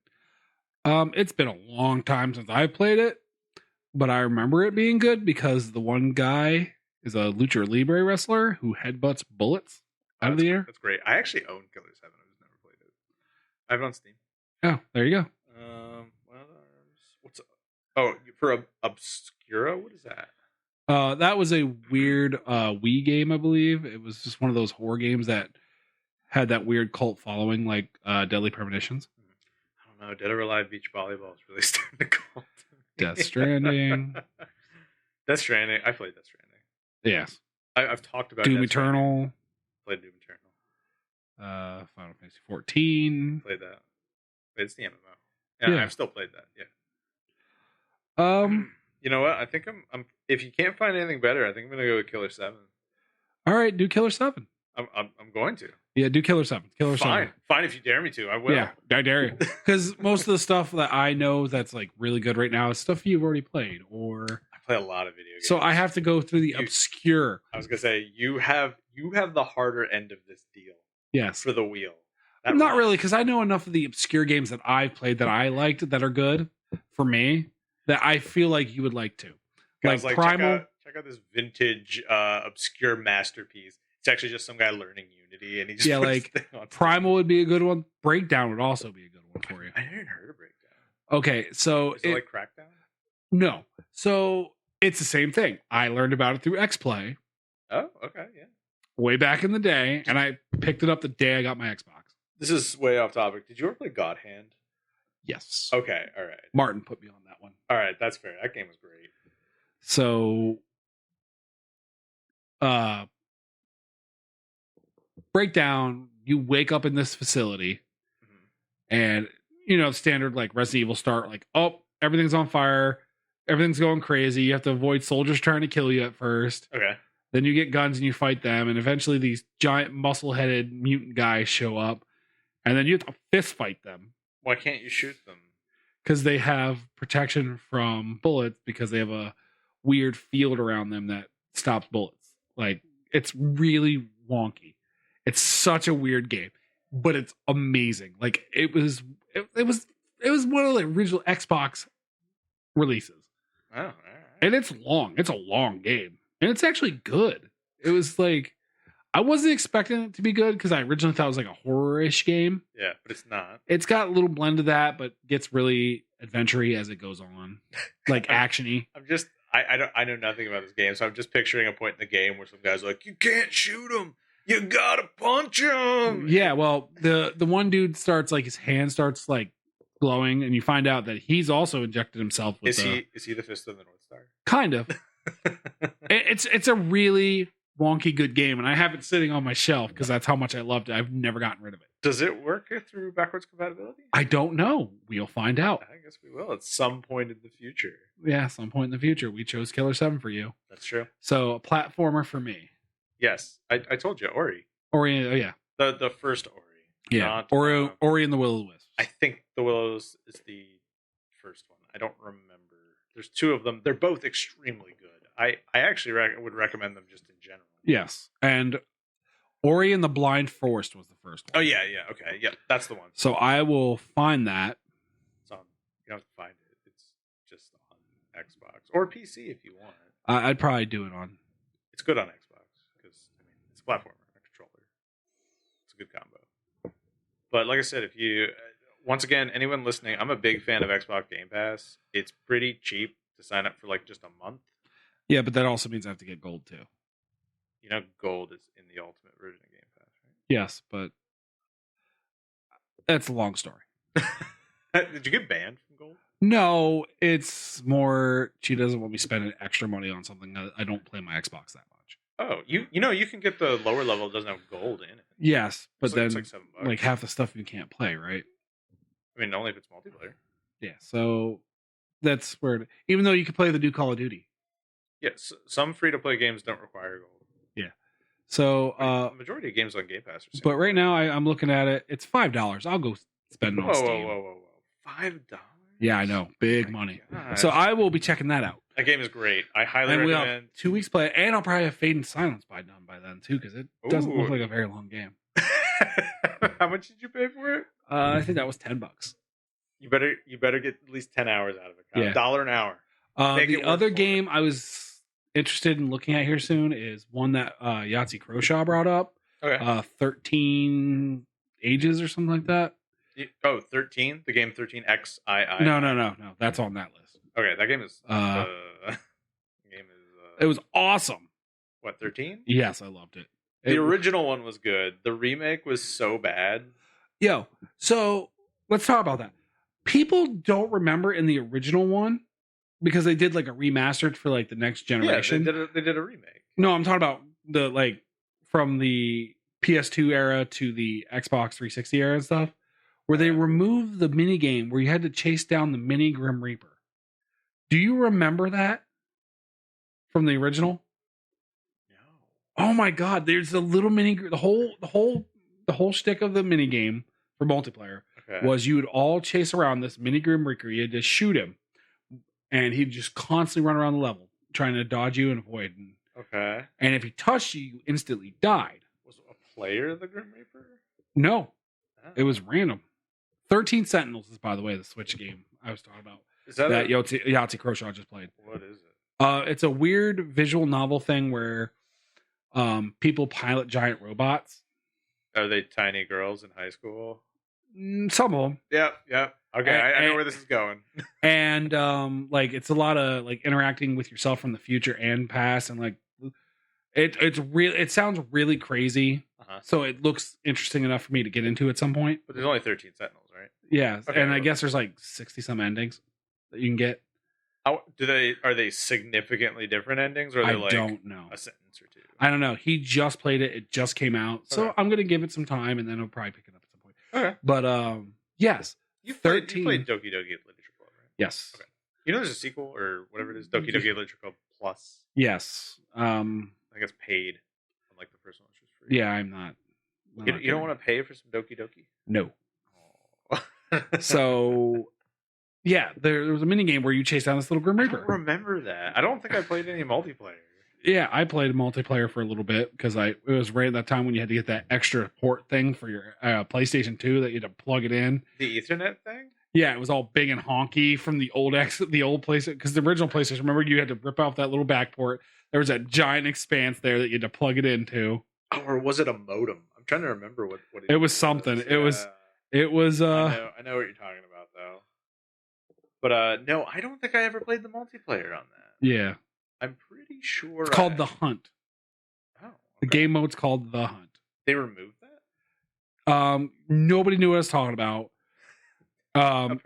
It's been a long time since I played it, but I remember it being good because the one guy is a Lucha Libre wrestler who headbutts bullets out of the air. That's great. I actually own Killer 7. I've just never played it. I have it on Steam. Oh, there you go. What's for Obscura? What is that? That was a weird Wii game, I believe. It was just one of those horror games that had that weird cult following, like Deadly Premonitions. I don't know. Dead or Alive Beach Volleyball is really starting to call. Death Stranding. Death Stranding. I played Death Stranding. Yes. I've talked about Doom Eternal. Played Doom Eternal. Final Fantasy 14. Played that. It's the MMO. Yeah, I've still played that. Yeah. You know what? I think I'm. If you can't find anything better, I think I'm gonna go with Killer 7. All right, do Killer 7. I'm going to. Yeah, do Killer 7. Fine if you dare me to. I will. Yeah, I dare you. Because most of the stuff that I know that's like really good right now is stuff you've already played, or I play a lot of video games. So I have to go through the obscure. I was gonna say you have the harder end of this deal. Yes, for the wheel. Not really, because I know enough of the obscure games that I've played that I liked that are good for me that I feel like you would like to. Like Primal. Check out this vintage obscure masterpiece. It's actually just some guy learning Unity, and he just like Primal would be a good one. Breakdown would also be a good one for you. I hadn't heard of Breakdown. Okay, so is it like Crackdown? No, so it's the same thing. I learned about it through XPlay. Oh, okay, yeah. Way back in the day, and I picked it up the day I got my Xbox. This is way off topic. Did you ever play God Hand? Yes. Okay, all right. Martin put me on that one. All right, that's fair. That game was great. So, Breakdown, you wake up in this facility, and, standard, like, Resident Evil start, like, oh, everything's on fire, everything's going crazy, you have to avoid soldiers trying to kill you at first. Okay. Then you get guns and you fight them, and eventually these giant muscle-headed mutant guys show up, and then you have to fist fight them. Why can't you shoot them? Because they have protection from bullets, because they have a weird field around them that stops bullets. Like, it's really wonky. It's such a weird game, but it's amazing. Like, it was one of the original Xbox releases. Oh, all right. And it's long. It's a long game. And it's actually good. It was like, I wasn't expecting it to be good because I originally thought it was like a horror-ish game. Yeah, but it's not. It's got a little blend of that, but gets really adventure-y as it goes on. Like action-y. I know nothing about this game, so I'm just picturing a point in the game where some guy's like, you can't shoot him. You gotta punch him. Yeah, well, the one dude starts like his hand starts like glowing, and you find out that he's also injected himself with Is he the Fist of the North Star? Kind of. It's a really wonky good game, and I have it sitting on my shelf because that's how much I loved it. I've never gotten rid of it. Does it work through backwards compatibility? I don't know. We'll find out. I guess we will at some point in the future. Yeah, some point in the future. We chose Killer 7 for you. That's true. So a platformer for me. Yes, I told you Ori. Ori, oh yeah. The first Ori. Yeah, Ori and the Will of the Wisps. I think the Willows is the first one. I don't remember. There's two of them. They're both extremely good. I actually would recommend them just in general. Yes, and Ori and the Blind Forest was the first one. Oh yeah, okay, yeah, that's the one. So I will find that. It's on. You don't have to find it. It's just on Xbox or PC if you want. I'd probably do it on. It's good on Xbox because it's a platformer, a controller. It's a good combo. But like I said, if you once again, anyone listening, I'm a big fan of Xbox Game Pass. It's pretty cheap to sign up for like just a month. Yeah, but that also means I have to get gold too. You know, gold is in the ultimate version of Game Pass, right? Yes, but that's a long story. Did you get banned from gold? No, it's more she doesn't want me spending extra money on something that I don't play my Xbox that much. Oh, you know you can get the lower level that doesn't have gold in it. Yes, but then it's like $7. Like half the stuff you can't play, right? I mean, only if it's multiplayer. Yeah, so that's where even though you can play the new Call of Duty. Yes, some free to play games don't require gold. Yeah. So the majority of games on Game Pass are. But right now I'm looking at it. It's $5. I'll go spend it on Steam. Whoa! $5? Yeah, I know, big money. Gosh. So I will be checking that out. That game is great. I highly recommend. We'll have 2 weeks play, and I'll probably have Fade and Silence done by then too, because it doesn't look like a very long game. How much did you pay for it? I think that was $10. You better get at least 10 hours out of it. Yeah. $1 an hour. The other game I was interested in looking at here soon is one that Yahtzee Croshaw brought up. Okay. 13 Ages or something like that. 13? The game 13XII? No. That's on that list. Okay, that game is. It was awesome. What, 13? Yes, I loved it. The original one was good. The remake was so bad. Yo, so let's talk about that. People don't remember in the original one because they did like a remastered for like the next generation. Yeah, they did a remake. No, I'm talking about the like from the PS2 era to the Xbox 360 era and stuff, where they removed the mini game where you had to chase down the mini Grim Reaper. Do you remember that from the original? No. Oh my God! There's a little mini. The whole shtick of the mini game for multiplayer was you would all chase around this mini Grim Reaper. You had to shoot him, and he'd just constantly run around the level trying to dodge you and avoid. Okay. And if he touched you, you instantly died. Was a player the Grim Reaper? No, it was random. 13 Sentinels is, by the way, the Switch game I was talking about. Is that Yahtzee Croshaw just played? What is it? It's a weird visual novel thing where people pilot giant robots. Are they tiny girls in high school? Some of them. Yeah. Okay, I know where this is going. And like it's a lot of like interacting with yourself from the future and past, and like it's real. It sounds really crazy. So it looks interesting enough for me to get into at some point. But there's only 13 Sentinels, right? Yeah, okay, and I guess there's like 60 some endings that you can get. How are they significantally different endings, or are they like don't know. A sentence or two? I don't know. He just played it. It just came out. So I'm gonna give it some time, and then I'll probably pick it up at some point. Okay. But yes. You played Doki Doki Literature Club, right? Yes. Okay. You know there's a sequel or whatever it is, Doki Doki Literature Club Plus. Yes. I think it's paid. Unlike the first one, which was free. Yeah, I'm not. You don't want to pay for some Doki Doki? No. So, yeah, there was a mini game where you chase down this little Grim Reaper. I don't remember that. I don't think I played any multiplayer. Yeah, I played multiplayer for a little bit because it was right at that time when you had to get that extra port thing for your PlayStation 2 that you had to plug it in. The Ethernet thing? Yeah, it was all big and honky from the old PlayStation. Because the original PlayStation, remember, you had to rip off that little back port. There was that giant expanse there that you had to plug it into. Oh, or was it a modem? I'm trying to remember what it was. Something. It was. It was. I know what you're talking about though. But no, I don't think I ever played the multiplayer on that. Yeah. I'm pretty sure it's called The Hunt. Oh, okay. The game mode's called The Hunt. They removed that? Nobody knew what I was talking about.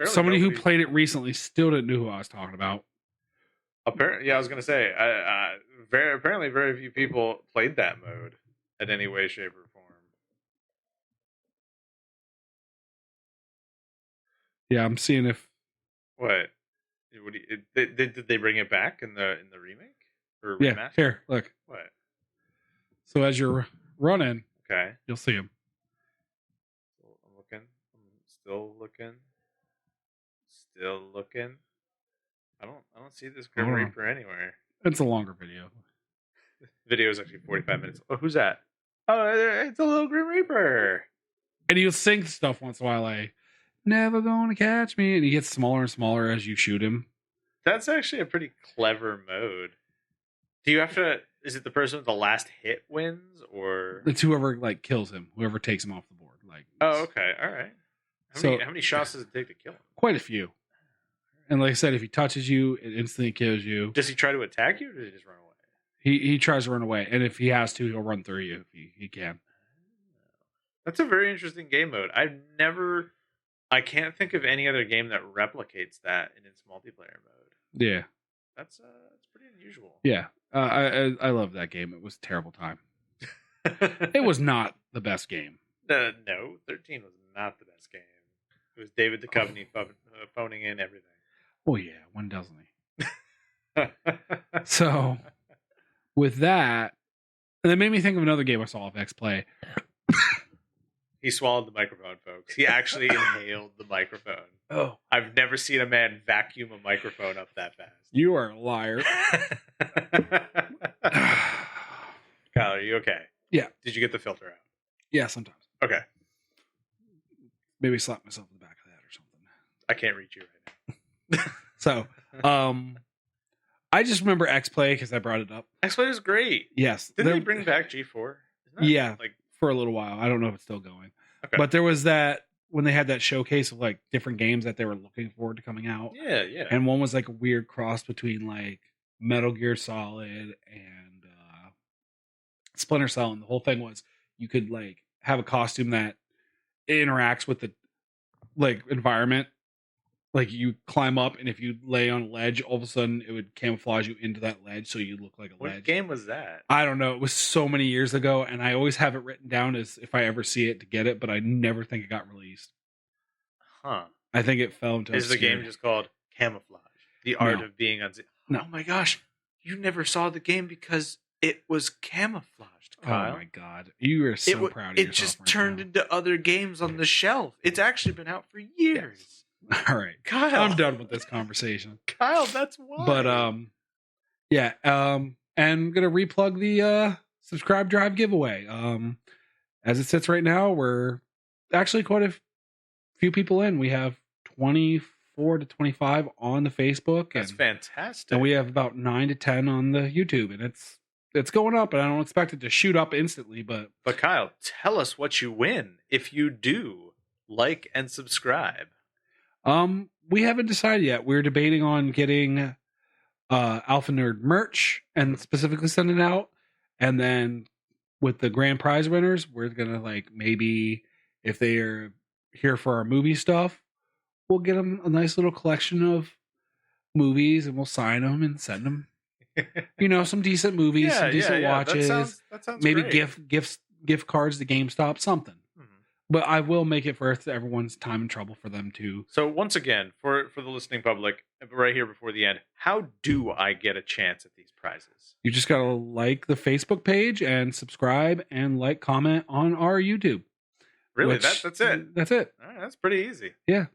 Somebody who played it recently still didn't know who I was talking about. Apparently, yeah, I was gonna say, apparently very few people played that mode in any way, shape, or form. Yeah, I'm seeing if What? What do you, did they bring it back in the remake or yeah. remaster? Here, look. What? So as you're running, Okay. you'll see him. I'm looking. I'm still looking. Still looking. I don't see this Grim Reaper anywhere. It's a longer video. The video is actually 45 minutes. Oh, who's that? Oh, it's a little Grim Reaper. And he'll sing stuff once in a while, like "Never gonna catch me," and he gets smaller and smaller as you shoot him. That's actually a pretty clever mode. Do you have to? Is it the person with the last hit wins, or it's whoever like kills him, whoever takes him off the board? Like, oh, okay, all right. How many shots does it take to kill him? Quite a few. And like I said, if he touches you, it instantly kills you. Does he try to attack you, or does he just run away? He tries to run away, and if he has to, he'll run through you if he can. That's a very interesting game mode. I can't think of any other game that replicates that in its multiplayer mode. Yeah, that's pretty unusual. Yeah, I love that game. It was a terrible time. It was not the best game. No, 13 was not the best game. It was David Duchovny phoning in everything. Oh yeah, when doesn't he? So with that, and it made me think of another game I saw of X play. He swallowed the microphone, folks. He actually inhaled the microphone. Oh. I've never seen a man vacuum a microphone up that fast. You are a liar. Kyle, are you okay? Yeah. Did you get the filter out? Yeah, sometimes. Okay. Maybe slap myself in the back of the head or something. I can't reach you right now. So, I just remember X-Play because I brought it up. X-Play was great. Yes. Didn't they bring back G4? Yeah, like for a little while. I don't know if it's still going. Okay. But there was that when they had that showcase of like different games that they were looking forward to coming out. Yeah, yeah. And one was like a weird cross between like Metal Gear Solid and Splinter Cell. And the whole thing was you could like have a costume that interacts with the like environment. Like you climb up, and if you lay on a ledge, all of a sudden it would camouflage you into that ledge, so you look like a ledge. What game was that? I don't know. It was so many years ago, and I always have it written down as if I ever see it to get it, but I never think it got released. Huh. I think it fell into. Is the game just called Camouflage? The Art of Being Unseen? No. Oh my gosh. You never saw the game because it was camouflaged, Kyle. Oh my god. You are so proud of yourself. It just turned into other games on the shelf. It's actually been out for years. Yes. All right, Kyle. I'm done with this conversation. Kyle, that's why. But yeah, and I'm gonna replug the subscribe drive giveaway. As it sits right now, we're actually quite a few people in. We have 24 to 25 on the Facebook. That's fantastic. And we have about 9 to 10 on the YouTube, and it's going up, and I don't expect it to shoot up instantly. But Kyle, tell us what you win if you do like and subscribe. We haven't decided yet. We're debating on getting Alpha Nerd merch and specifically send it out. And then with the grand prize winners, we're gonna like maybe if they are here for our movie stuff, we'll get them a nice little collection of movies and we'll sign them and send them. You know, some decent movies, some decent watches. That sounds maybe great. gift cards to GameStop, something. But I will make it worth everyone's time and trouble for them to. So once again, for the listening public, right here before the end, how do I get a chance at these prizes? You just gotta like the Facebook page and subscribe and like, comment on our YouTube. Really, that's it. That's it. All right, that's pretty easy. Yeah,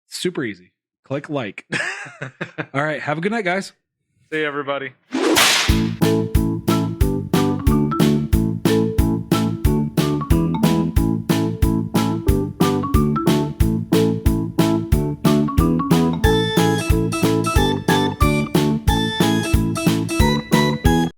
super easy. Click like. All right, have a good night, guys. See you, everybody.